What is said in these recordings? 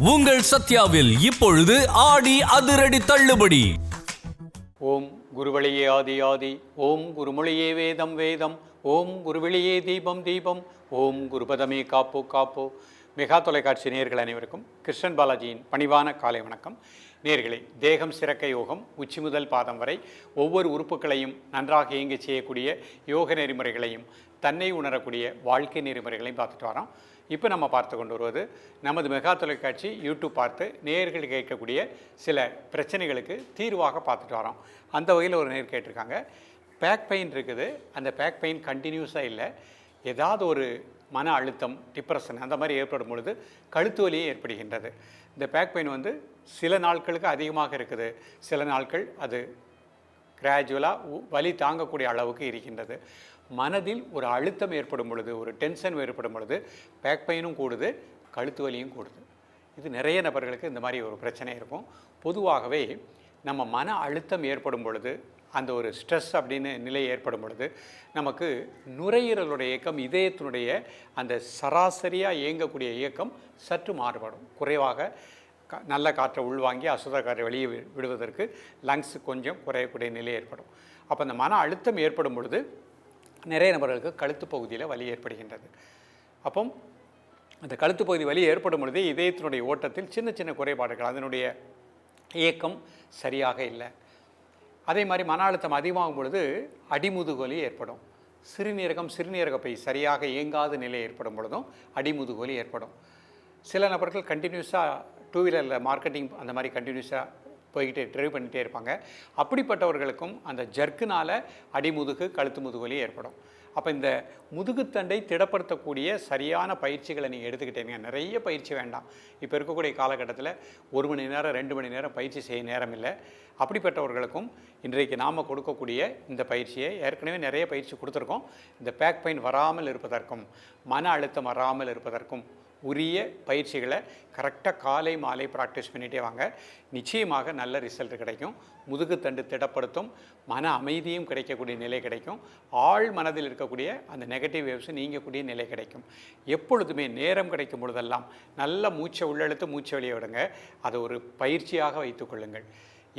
உங்கள் சத்யாவில் இப்பொழுது ஆடி அதிரடி தள்ளுபடி. ஓம் குருவழியே ஆதி ஆதி, ஓம் குருமொழியே வேதம் வேதம், ஓம் குருவெளியே தீபம் தீபம், ஓம் குருபதமே காப்போ காப்போ. மெகா தொலைக்காட்சி நேயர்கள் அனைவருக்கும் கிருஷ்ணன் பாலாஜியின் பணிவான காலை வணக்கம். நேயர்களே, தேகம் சிறக்க யோகம், உச்சி முதல் பாதம் வரை ஒவ்வொரு உறுப்புகளையும் நன்றாக இயங்க செய்யக்கூடிய யோக நெறிமுறைகளையும் தன்னை உணரக்கூடிய வாழ்க்கை நெறிமுறைகளையும் பார்த்துட்டு வரோம். இப்போ நம்ம பார்த்து கொண்டு வருவது நமது மெகா தொலைக்காட்சி யூடியூப் பார்த்து நேயர்கள் கேட்கக்கூடிய சில பிரச்சனைகளுக்கு தீர்வாக பார்த்துட்டு வரோம். அந்த வகையில் ஒரு நேர் கேட்டிருக்காங்க, பேக் பெயின் இருக்குது, அந்த பேக் பெயின் கண்டினியூஸாக இல்லை, ஏதாவது ஒரு மன அழுத்தம், டிப்ரெஷன் அந்த மாதிரி ஏற்படும் பொழுது கழுத்து வலியே ஏற்படுகின்றது. இந்த பேக் பெயின் சில நாட்களுக்கு அதிகமாக இருக்குது, சில நாட்கள் அது கிராஜுவலாக வலி தாங்கக்கூடிய அளவுக்கு இருக்கின்றது. மனதில் ஒரு அழுத்தம் ஏற்படும் பொழுது, ஒரு டென்ஷன் ஏற்படும் பொழுது பேக் பெயினும் கூடுது, கழுத்து வலியும் கூடுது. இது நிறைய நபர்களுக்கு இந்த மாதிரி ஒரு பிரச்சனை இருக்கும். பொதுவாகவே நம்ம மன அழுத்தம் ஏற்படும் பொழுது, அந்த ஒரு ஸ்ட்ரெஸ் அப்படின்னு நிலை ஏற்படும் பொழுது நமக்கு நுரையீரலுடைய இயக்கம், இதயத்தினுடைய அந்த சராசரியாக இயங்கக்கூடிய இயக்கம் சற்று மாறுபடும். குறைவாக நல்ல காற்றை உள்வாங்கி அசுத்த காற்றை வெளியே விடுவதற்கு லங்ஸ் கொஞ்சம் குறையக்கூடிய நிலை ஏற்படும். அப்போ அந்த மன அழுத்தம் ஏற்படும் பொழுது நிறைய நபர்களுக்கு கழுத்து பகுதியில் வலி ஏற்படுகின்றது. அப்போ அந்த கழுத்து பகுதி வலி ஏற்படும் பொழுது இதயத்தினுடைய ஓட்டத்தில் சின்ன சின்ன குறைபாடுகள், அதனுடைய இயக்கம் சரியாக இல்லை. அதே மாதிரி மன அழுத்தம் அதிகமாகும் பொழுது அடிமுதுகு வலி ஏற்படும். சிறுநீரக பை சரியாக இயங்காத நிலை ஏற்படும் பொழுதும் அடிமுதுகு வலி ஏற்படும். சில நபர்கள் கண்டினியூஸாக டூ வீலரில் மார்க்கெட்டிங் அந்த மாதிரி கண்டினியூஸாக போய்கிட்டே ட்ரைவ் பண்ணிகிட்டே இருப்பாங்க. அப்படிப்பட்டவர்களுக்கும் அந்த ஜர்க்குனால் அடிமுதுகு, கழுத்து முதுகு வலி ஏற்படும். அப்போ இந்த முதுகுத்தண்டை திடப்படுத்தக்கூடிய சரியான பயிற்சிகளை நீங்கள் எடுத்துக்கிட்டீங்க. நிறைய பயிற்சி வேண்டாம். இப்போ இருக்கக்கூடிய காலகட்டத்தில் 1 மணி நேரம் 2 மணி நேரம் பயிற்சி செய்ய நேரம் இல்லை. அப்படிப்பட்டவர்களுக்கும் இன்றைக்கு நாம் கொடுக்கக்கூடிய இந்த பயிற்சியை ஏற்கனவே நிறைய பயிற்சி கொடுத்துருக்கோம். இந்த பேக் பெயின் வராமல் இருப்பதற்கும் மன அழுத்தம் வராமல் இருப்பதற்கும் உரிய பயிற்சிகளை கரெக்டாக காலை மாலை ப்ராக்டிஸ் பண்ணிகிட்டே வாங்க. நிச்சயமாக நல்ல ரிசல்ட் கிடைக்கும். முதுகுத்தண்டு திடப்படுத்தும், மன அமைதியும் கிடைக்கக்கூடிய நிலை கிடைக்கும். ஆழ் மனதில் இருக்கக்கூடிய அந்த நெகட்டிவ் வேவ்ஸ் நீங்கக்கூடிய நிலை கிடைக்கும். எப்பொழுதுமே நேரம் கிடைக்கும் பொழுதெல்லாம் நல்ல மூச்சை உள்ளெழுத்து மூச்சை வெளியே விடுங்க. அதை ஒரு பயிற்சியாக வைத்துக்கொள்ளுங்கள்.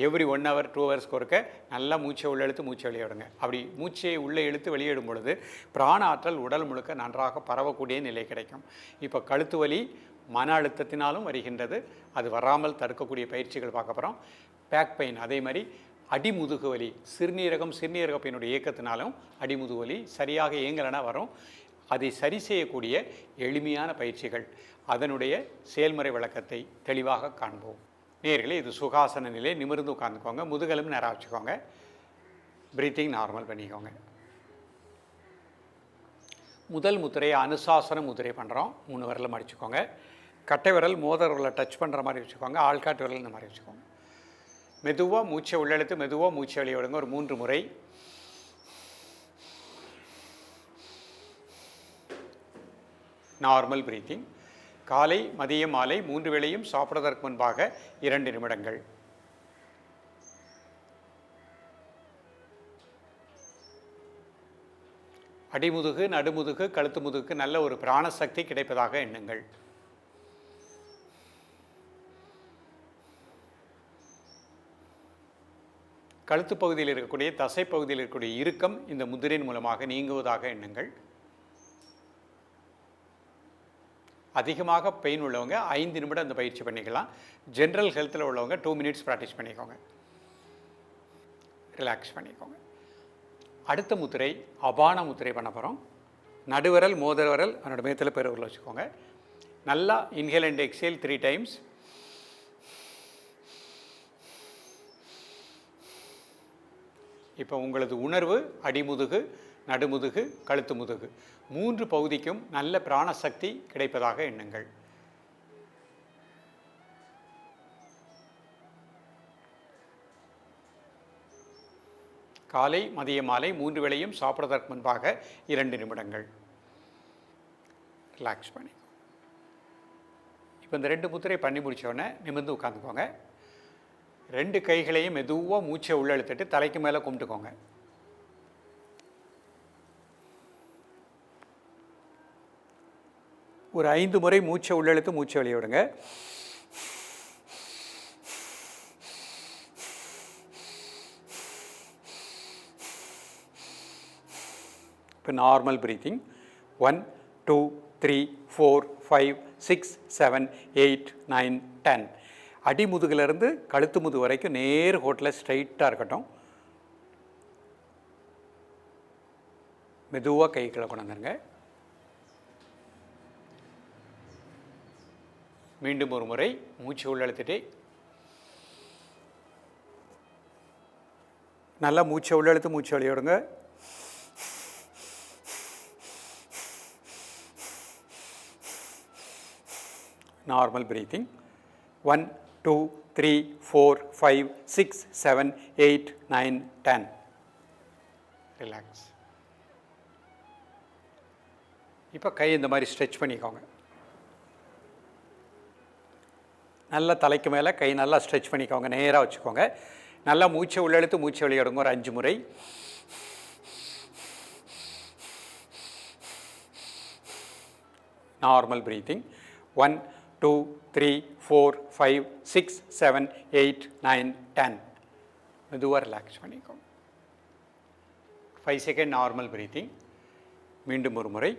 எவ்ரி 1 hour 2 hours ஒருக்க நல்லா மூச்சை உள்ளெழுத்து மூச்சை வெளியே விடுங்க. அப்படி மூச்சை உள்ளே இழுத்து வெளியிடும் பொழுது பிராண ஆற்றல் உடல் முழுக்க நன்றாக பரவக்கூடிய நிலை கிடைக்கும். இப்போ கழுத்து வலி மன அழுத்தத்தினாலும் வருகின்றது, அது வராமல் தடுக்கக்கூடிய பயிற்சிகள் பார்க்க போகிறோம். பேக் பெயின் அதே மாதிரி அடிமுதுகு வலி, சிறுநீரக பையனுடைய இயக்கத்தினாலும் அடிமுதுகு வலி சரியாக இயங்கலைன்னா வரும். அதை சரி செய்யக்கூடிய எளிமையான பயிற்சிகள், அதனுடைய செயல்முறை விளக்கத்தை தெளிவாக காண்போம். நேயர்களே, இது சுகாசன நிலை. நிமிர்ந்து உட்காந்துக்கோங்க, முதுகெலும்பு நேராக வச்சுக்கோங்க, பிரீத்திங் நார்மல் பண்ணிக்கோங்க. முதல் முத்திரையை அனுசாசன முத்திரை பண்ணுறோம். 3 விரலும் அடிச்சுக்கோங்க. கட்டை விரல் மோதிர விரலை டச் பண்ணுற மாதிரி வச்சுக்கோங்க. ஆள்காட்டு விரல் இந்த மாதிரி வச்சுக்கோங்க. மெதுவாக மூச்சை உள்ளெழுத்து மெதுவாக மூச்சை வெளியே விடுங்க. ஒரு 3 முறை. Normal breathing. காலை மதியம் மாலை 3 வேளையும் சாப்பிடுவதற்கு முன்பாக 2 நிமிடங்கள். அடிமுதுகு, நடுமுதுகு, கழுத்து முதுகுக்கு நல்ல ஒரு பிராணசக்தி கிடைப்பதாக எண்ணுங்கள். கழுத்து பகுதியில் இருக்கக்கூடிய தசை பகுதியில் இருக்கக்கூடிய இறுக்கம் இந்த முதிரின் மூலமாக நீங்குவதாக எண்ணுங்கள். அதிகமாக பெயின் உள்ளவங்க 5 நிமிடம் அந்த பயிற்சி பண்ணிக்கலாம். ஜென்ரல் ஹெல்த்தில் உள்ளவங்க 2 minutes ப்ராக்டிஸ் பண்ணிக்கோங்க. ரிலாக்ஸ் பண்ணிக்கோங்க. அடுத்த முத்திரை அபான முத்திரை பண்ண போகிறோம். நடுவிரல் மோதிர விரல் அதனோட மேத்தில் பெருவிரல் வச்சுக்கோங்க. நல்லா இன்ஹேல் அண்ட் எக்ஸேல் 3 times. இப்போ உங்களது உணர்வு அடிமுதுகு, நடுமுதுகு, கழுத்து முதுகு 3 பகுதிக்கும் நல்ல பிராணசக்தி கிடைப்பதாக எண்ணுங்கள். காலை மதியம் மாலை 3 வேளையும் சாப்பிடுவதற்கு முன்பாக 2 நிமிடங்கள். ரிலாக்ஸ் பண்ணி இப்போ இந்த 2 முத்திரை பண்ணி முடித்தோடனே நிமிர்ந்து உட்காந்துக்கோங்க. 2 கைகளையும் மெதுவாக மூச்சை உள்ளெழுத்துட்டு தலைக்கு மேலே கும்பிட்டுக்கோங்க. ஒரு 5 முறை மூச்சை உள்ளெழுத்து மூச்சை வெளியே விடுங்க. இப்போ நார்மல் ப்ரீத்திங் 1 2 3 4 5 6 7 8 9 10. அடி முதுகிலிருந்து கழுத்து முதுகு வரைக்கும் நேர் ஹோட்டில் ஸ்ட்ரைட்டாக இருக்கட்டும். மெதுவாக கைகளை கொண்டாந்துருங்க. மீண்டும் ஒரு முறை மூச்சு உள்ளெழுத்துட்டு நல்லா மூச்சை உள்ளெழுத்து மூச்சு வெளியிடுங்க. Normal breathing 1 2 3 4 5 6 7 8 9 10. ரிலாக்ஸ். இப்போ கை இந்த மாதிரி ஸ்ட்ரெச் பண்ணிக்கோங்க. நல்லா தலைக்கு மேலே கை நல்லா ஸ்ட்ரெச் பண்ணிக்கோங்க, நேராக வச்சுக்கோங்க. நல்லா மூச்சை உள்ளெழுத்து மூச்சை வெளியிடுங்க ஒரு 5 முறை. Normal breathing 1 2 3 4 5 6 7 8 9 10. மெதுவாக ரிலாக்ஸ் பண்ணிக்கோங்க. 5 செகண்ட் நார்மல் ப்ரீத்திங். மீண்டும் ஒரு முறை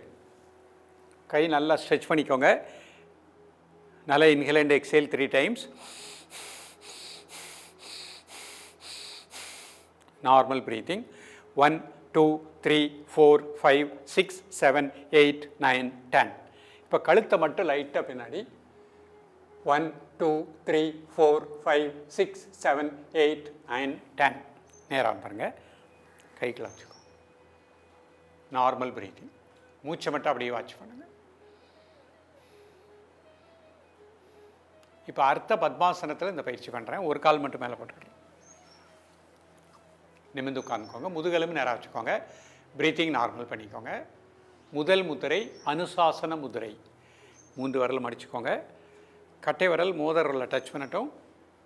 கை நல்லா ஸ்ட்ரெச் பண்ணிக்கோங்க. நல்லா inhale and exhale 3 times. Normal breathing 1 2 3 4 5 6 7 8 9 10. இப்போ கழுத்தை மட்டும் லைட்டாக பின்னாடி 1 2 3 4 5 6 7 8 9 10. நேராக பாருங்கள். கைகளை வச்சுக்கோ. Normal breathing. மூச்சை மட்டும் அப்படியே வாட்ச் பண்ணுங்கள். இப்போ அர்த்த பத்மாசனத்தில் இந்த பயிற்சி பண்ணுறேன். ஒரு கால் மட்டும் மேலே போட்டுக்கிறேன். நிமிர்ந்து உட்காந்துக்கோங்க. முதுகெலும்பு நேராக வச்சுக்கோங்க. ப்ரீத்திங் நார்மல் பண்ணிக்கோங்க. முதல் முத்திரை அனுசாசன முதிரை. 3 விரல் மடிச்சுக்கோங்க. கட்டை விரல் மோதிர விரலில் டச் பண்ணட்டும்.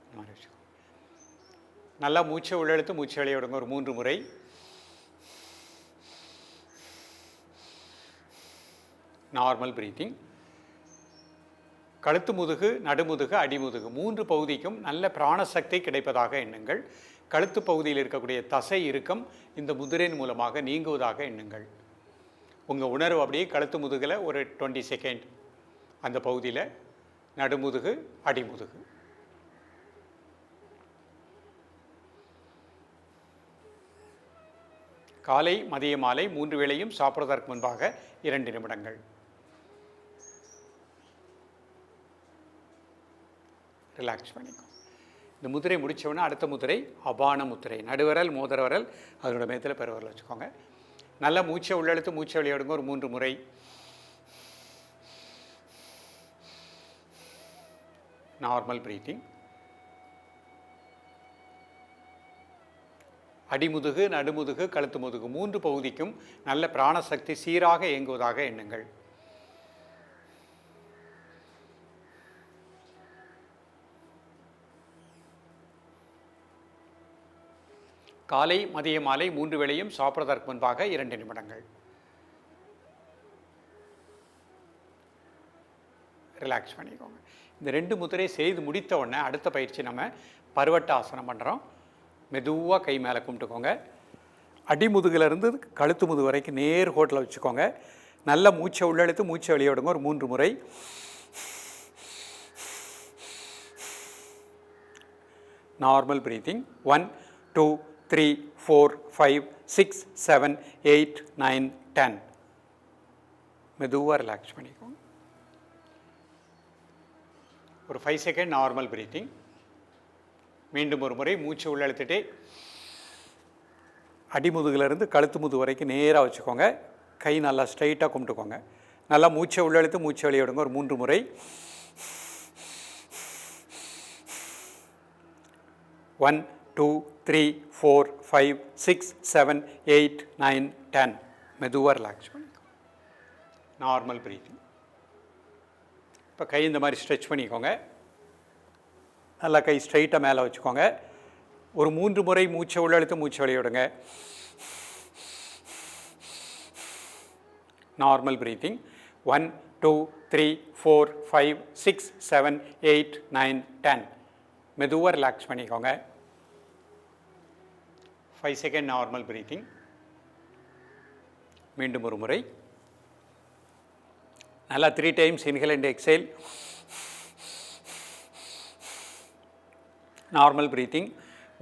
இந்த மாதிரி வச்சுக்கோங்க. நல்லா மூச்சை உள்ளெழுத்து மூச்சை வெளியே விடுங்க ஒரு 3 முறை. Normal breathing. கழுத்து முதுகு, நடுமுதுகு, அடிமுதுகு 3 பகுதிக்கும் நல்ல பிராணசக்தி கிடைப்பதாக எண்ணுங்கள். கழுத்து பகுதியில் இருக்கக்கூடிய தசை இறுக்கம் இந்த முதிரையின் மூலமாக நீங்குவதாக எண்ணுங்கள். உங்கள் உணர்வு அப்படியே கழுத்து முதுகில் ஒரு 20 செகண்ட் அந்த பகுதியில், நடுமுதுகு, அடிமுதுகு. காலை மதிய மாலை 3 வேளையும் சாப்பிடுவதற்கு முன்பாக 2 நிமிடங்கள். ரிலாக்ஸ் பண்ணிக்கும். இந்த முதிரை முடித்தவொடனே அடுத்த முதிரை அபான முத்திரை. நடுவரல் மோதிர வரல் அதனோட மேத்தில் பெருவரல் வச்சுக்கோங்க. நல்லா மூச்சை உள்ளெழுத்து மூச்சை வெளியிடுங்க ஒரு 3 முறை. Normal breathing. அடிமுதுகு, நடுமுதுகு, கழுத்து முதுகு 3 பகுதிக்கும் நல்ல பிராணசக்தி சீராக இயங்குவதாக எண்ணுங்கள். காலை மதிய மாலை 3 வேளையும் சாப்பிடுவதற்கு முன்பாக 2 நிமிடங்கள். ரிலாக்ஸ் பண்ணிக்கோங்க. இந்த 2 முத்திரை செய்து முடித்த உடனே அடுத்த பயிற்சி நம்ம பருவட்ட ஆசனம் பண்ணுறோம். மெதுவாக கை மேலே கும்பிட்டுக்கோங்க. அடிமுதுகிலிருந்து கழுத்து முதுகு வரைக்கும் நேர் ஹோட்டில் வச்சுக்கோங்க. நல்ல மூச்சை உள்ளெழுத்து மூச்சை வெளியே விடுங்க ஒரு 3 முறை. Normal breathing 1 2 3 4 5 6 7 8 9 10. மெதுவாக ரிலாக்ஸ் பண்ணிக்கோங்க. ஒரு 5 செகண்ட் நார்மல் ப்ரீத்திங். மீண்டும் ஒரு முறை மூச்சு உள்ளெழுத்துட்டு அடிமுதுகிலிருந்து கழுத்து முதுகு வரைக்கும் நேராக வச்சுக்கோங்க. கை நல்லா ஸ்ட்ரைட்டாக கும்பிட்டுக்கோங்க. நல்லா மூச்சை உள்ளெழுத்து மூச்சை வெளியே விடுங்க ஒரு 3 முறை. 1 2 3 4 5 6 7 8 9 10. மெதுவாக ரிலாக்ஸ் பண்ணிக்கோங்க. Normal breathing. இப்போ கை இந்த மாதிரி ஸ்ட்ரெச் பண்ணிக்கோங்க. நல்லா கை ஸ்ட்ரைட்டாக மேலே வச்சுக்கோங்க. ஒரு 3 முறை மூச்சை உள்ளெழுத்து மூச்சை வெளியே விடுங்க. Normal breathing 1 2 3 4 5 6 7 8 9 10. மெதுவாக ரிலாக்ஸ் பண்ணிக்கோங்க. 5 செகண்ட் நார்மல் ப்ரீத்திங். மீண்டும் ஒரு முறை. நல்லா 3 times inhale and exhale. Normal breathing.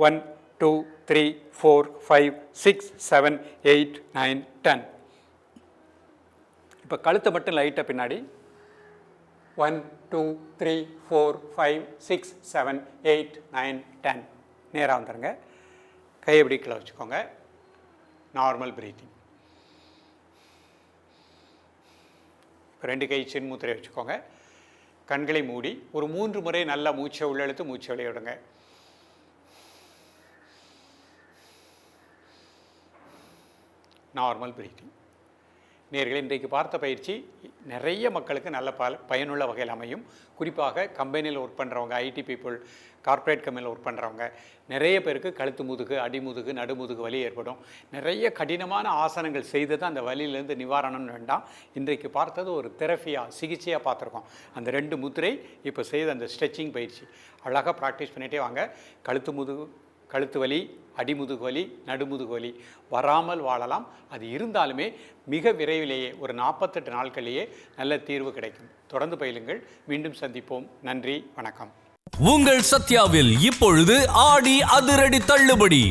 1, 2, 3, 4, 5, 6, 7, 8, 9, 10. இப்போ கழுத்தை மட்டும் லைட்டாக பின்னாடி. 1, 2, 3, 4, 5, 6, 7, 8, 9, 10. நேராக வந்துடுங்க. கையை எப்படி கீழே வச்சுக்கோங்க. Normal breathing. 2 கை சின் முத்திரை வச்சுக்கோங்க. கண்களை மூடி ஒரு 3 முறை நல்லா மூச்சை உள்ளெழுத்து மூச்சை வெளியே விடுங்க. Normal breathing. நேயர்களே, இன்றைக்கு பார்த்த பயிற்சி நிறைய மக்களுக்கு நல்ல பயனுள்ள வகையில் அமையும். குறிப்பாக கம்பெனியில் ஒர்க் பண்ணுறவங்க, ஐடி பீப்புள், கார்ப்பரேட் கம்பெனியில் ஒர்க் பண்ணுறவங்க நிறைய பேருக்கு கழுத்து முதுகு, அடிமுதுகு, நடுமுதுகு வலி ஏற்படும். நிறைய கடினமான ஆசனங்கள் செய்து தான் அந்த வலியிலேருந்து நிவாரணம்னு வேண்டாம். இன்றைக்கு பார்த்தது ஒரு தெரப்பியாக, சிகிச்சையாக பார்த்துருக்கோம். அந்த 2 முத்திரை இப்போ செய்த அந்த ஸ்ட்ரெச்சிங் பயிற்சி அழகாக ப்ராக்டிஸ் பண்ணிகிட்டே வாங்க. கழுத்து வலி, அடிமுதுகு வலி, நடுமுதுகு வலி வராமல் வாழலாம். அது இருந்தாலுமே மிக விரைவிலேயே ஒரு 48 நாட்களிலேயே நல்ல தீர்வு கிடைக்கும். தொடர்ந்து பயிலுங்கள். மீண்டும் சந்திப்போம். நன்றி, வணக்கம். உங்கள் சத்யாவில் இப்பொழுது ஆடி அதிரடி தள்ளுபடி.